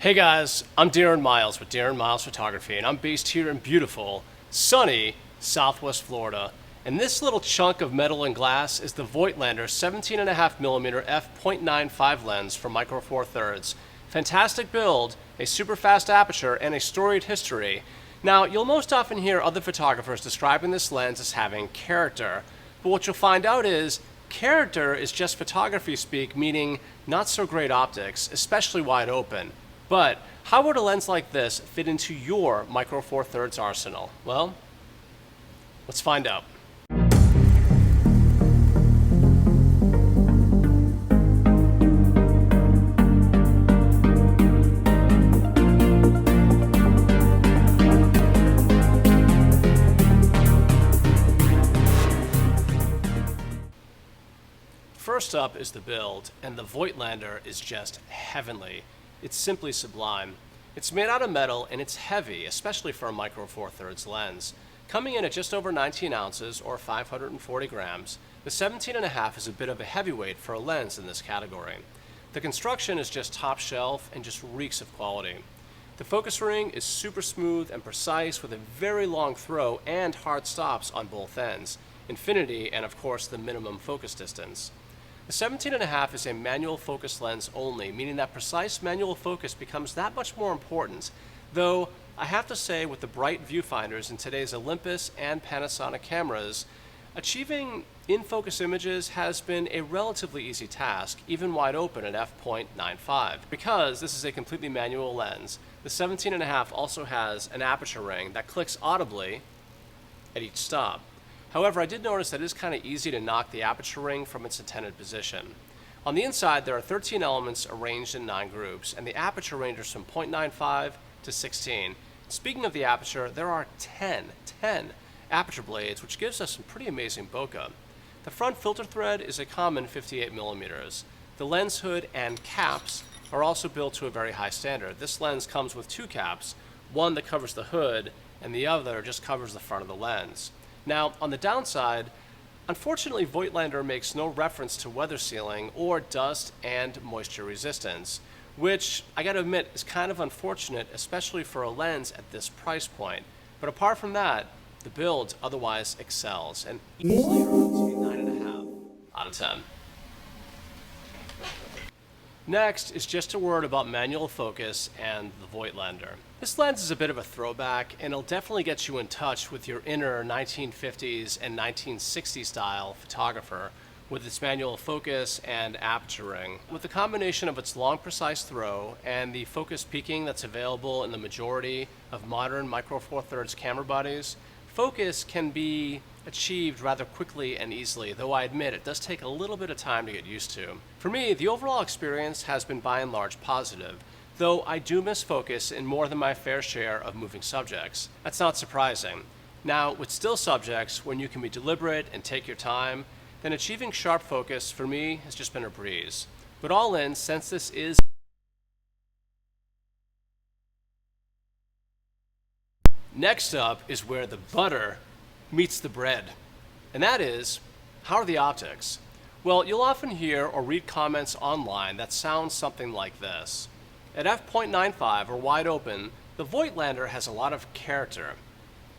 Hey guys, I'm Darren Miles with Darren Miles Photography, and I'm based here in beautiful, sunny Southwest Florida. And this little chunk of metal and glass is the Voightlander 17.5mm f.95 lens from Micro Four Thirds. Fantastic build, a super fast aperture, and a storied history. Now, you'll most often hear other photographers describing this lens as having character, but what you'll find out is character is just photography speak, meaning not so great optics, especially wide open. But how would a lens like this fit into your Micro Four Thirds arsenal? Well, let's find out. First up is the build, and the Voightlander is just heavenly. It's simply sublime. It's made out of metal and it's heavy, especially for a Micro Four Thirds lens. Coming in at just over 19 ounces or 540 grams, the 17.5 is a bit of a heavyweight for a lens in this category. The construction is just top shelf and just reeks of quality. The focus ring is super smooth and precise with a very long throw and hard stops on both ends, infinity and of course the minimum focus distance. The 17.5 is a manual focus lens only, meaning that precise manual focus becomes that much more important, though I have to say with the bright viewfinders in today's Olympus and Panasonic cameras, achieving in-focus images has been a relatively easy task, even wide open at f.95. Because this is a completely manual lens, the 17.5 also has an aperture ring that clicks audibly at each stop. However, I did notice that it is kind of easy to knock the aperture ring from its intended position. On the inside, there are 13 elements arranged in 9 groups, and the aperture ranges from 0.95 to 16. Speaking of the aperture, there are 10 aperture blades, which gives us some pretty amazing bokeh. The front filter thread is a common 58mm. The lens hood and caps are also built to a very high standard. This lens comes with 2 caps, one that covers the hood, and the other just covers the front of the lens. Now, on the downside, unfortunately Voightlander makes no reference to weather sealing or dust and moisture resistance, which I gotta admit is kind of unfortunate, especially for a lens at this price point. But apart from that, the build otherwise excels and easily earns a 9.5 out of 10. Next is just a word about manual focus and the Voightlander. This lens is a bit of a throwback, and it'll definitely get you in touch with your inner 1950s and 1960s style photographer with its manual focus and aperture ring. With the combination of its long precise throw and the focus peaking that's available in the majority of modern Micro Four Thirds camera bodies, focus can be achieved rather quickly and easily, though I admit it does take a little bit of time to get used to. For me, the overall experience has been by and large positive, though I do miss focus in more than my fair share of moving subjects. That's not surprising. Now, with still subjects, when you can be deliberate and take your time, then achieving sharp focus for me has just been a breeze. But all in, since this is next up is where the butter meets the bread, and that is, how are the optics? Well, you'll often hear or read comments online that sound something like this. At f.95 or wide open, the Voightlander has a lot of character.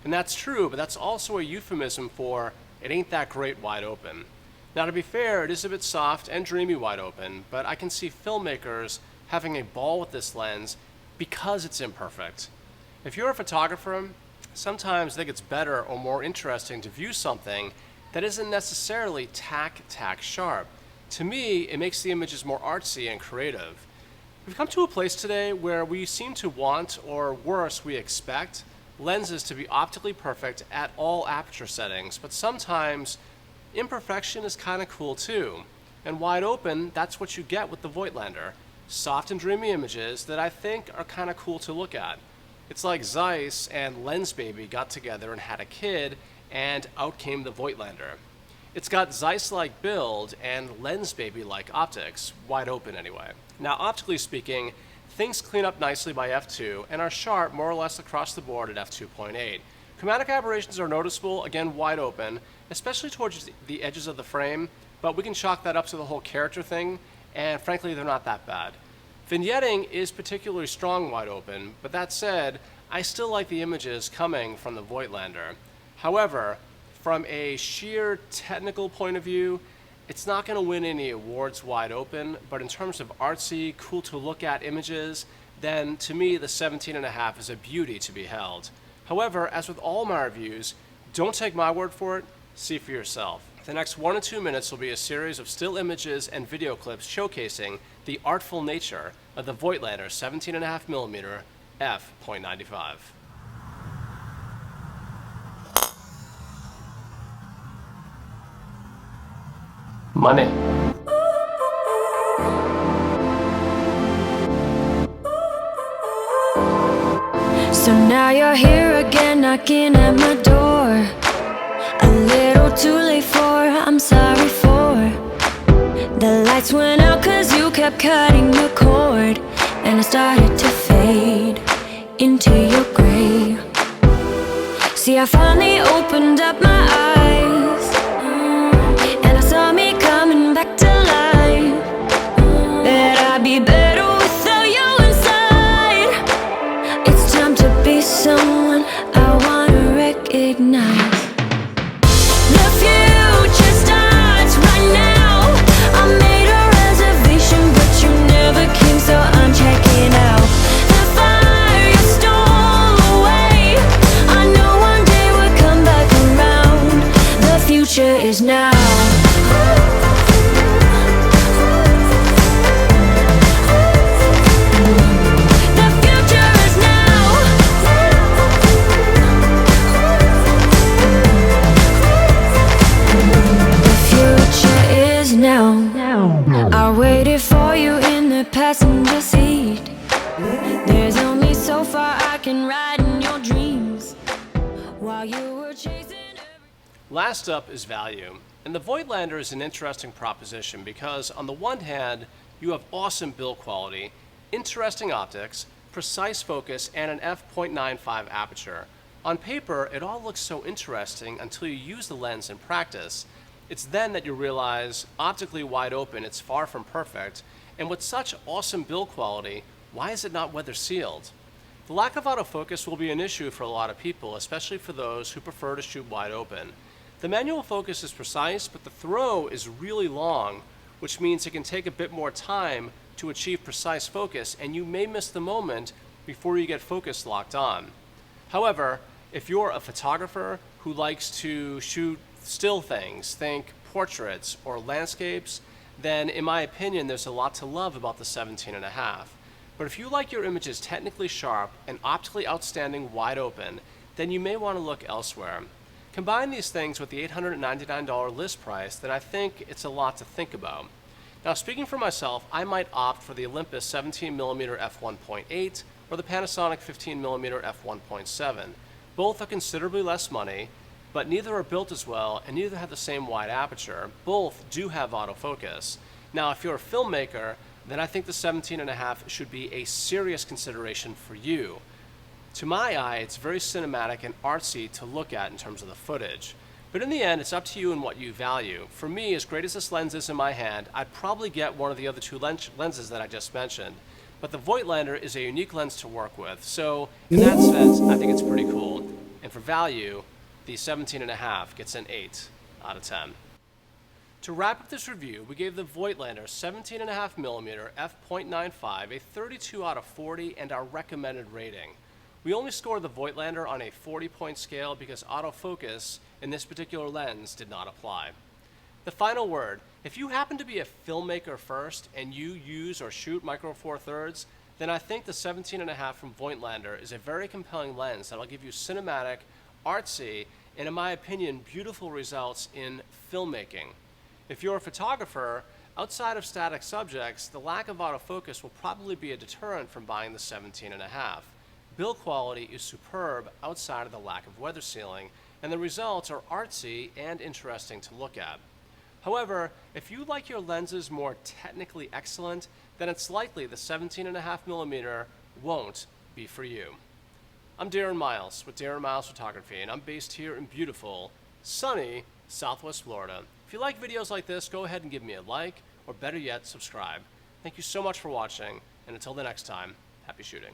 And that's true, but that's also a euphemism for it ain't that great wide open. Now to be fair, it is a bit soft and dreamy wide open, but I can see filmmakers having a ball with this lens because it's imperfect. If you're a photographer, sometimes I think it's better or more interesting to view something that isn't necessarily tack sharp. To me, it makes the images more artsy and creative. We've come to a place today where we seem to want, or worse, we expect, lenses to be optically perfect at all aperture settings, but sometimes imperfection is kind of cool too. And wide open, that's what you get with the Voightlander. Soft and dreamy images that I think are kind of cool to look at. It's like Zeiss and Lens Baby got together and had a kid, and out came the Voightlander. It's got Zeiss-like build and Lens Baby-like optics, wide open anyway. Now, optically speaking, things clean up nicely by f2 and are sharp more or less across the board at f2.8. Chromatic aberrations are noticeable, again wide open, especially towards the edges of the frame, but we can chalk that up to the whole character thing, and frankly, they're not that bad. Vignetting is particularly strong wide open, but that said, I still like the images coming from the Voightlander. However, from a sheer technical point of view, it's not going to win any awards wide open, but in terms of artsy, cool to look at images, then to me the 17.5 is a beauty to be held. However, as with all my reviews, don't take my word for it, see for yourself. The next 1 to 2 minutes will be a series of still images and video clips showcasing the artful nature of the Voightlander 17.5mm f.95. Money. So now you're here again, knocking at my door. A little too late for, I'm sorry for. The lights went out cause you kept cutting the cord, and I started to fade into your gray. See, I finally opened up my eyes, and I saw me coming back to life. That I'd be better without you inside. It's time to be someone I wanna recognize. The future starts right now. I made a reservation, but you never came, so I'm checking out. The fire you stole away, I know one day we'll come back around. The future is now. The future is now. The future is now. I waited for you in the passenger seat. There's only so far I can ride in your dreams while you were chasing. Last up is value. And the Voightlander is an interesting proposition because on the one hand, you have awesome build quality, interesting optics, precise focus, and an f.95 aperture. On paper, it all looks so interesting until you use the lens in practice. It's then that you realize, optically wide open, it's far from perfect, and with such awesome build quality, why is it not weather sealed? The lack of autofocus will be an issue for a lot of people, especially for those who prefer to shoot wide open. The manual focus is precise, but the throw is really long, which means it can take a bit more time to achieve precise focus, and you may miss the moment before you get focus locked on. However, if you're a photographer who likes to shoot still things, think portraits or landscapes, then in my opinion there's a lot to love about the 17.5. But if you like your images technically sharp and optically outstanding wide open, then you may want to look elsewhere. Combine these things with the $899 list price, then I think it's a lot to think about. Now, speaking for myself, I might opt for the Olympus 17mm f1.8 or the Panasonic 15mm f1.7. Both are considerably less money, but neither are built as well and neither have the same wide aperture. Both do have autofocus. Now, if you're a filmmaker, then I think the 17.5 should be a serious consideration for you. To my eye, it's very cinematic and artsy to look at in terms of the footage. But in the end, it's up to you and what you value. For me, as great as this lens is in my hand, I'd probably get one of the other two lenses that I just mentioned. But the Voightlander is a unique lens to work with, so in that sense, I think it's pretty cool. And for value, the 17.5 gets an 8 out of 10. To wrap up this review, we gave the Voightlander 17.5mm f.95 a 32 out of 40 and our recommended rating. We only scored the Voightlander on a 40-point scale because autofocus in this particular lens did not apply. The final word, if you happen to be a filmmaker first and you use or shoot Micro Four Thirds, then I think the 17.5 from Voightlander is a very compelling lens that will give you cinematic, artsy, and in my opinion, beautiful results in filmmaking. If you're a photographer, outside of static subjects, the lack of autofocus will probably be a deterrent from buying the 17.5. Build quality is superb outside of the lack of weather sealing, and the results are artsy and interesting to look at. However, if you like your lenses more technically excellent, then it's likely the 17.5mm won't be for you. I'm Darren Miles with Darren Miles Photography, and I'm based here in beautiful, sunny Southwest Florida. If you like videos like this, go ahead and give me a like, or better yet, subscribe. Thank you so much for watching, and until the next time, happy shooting.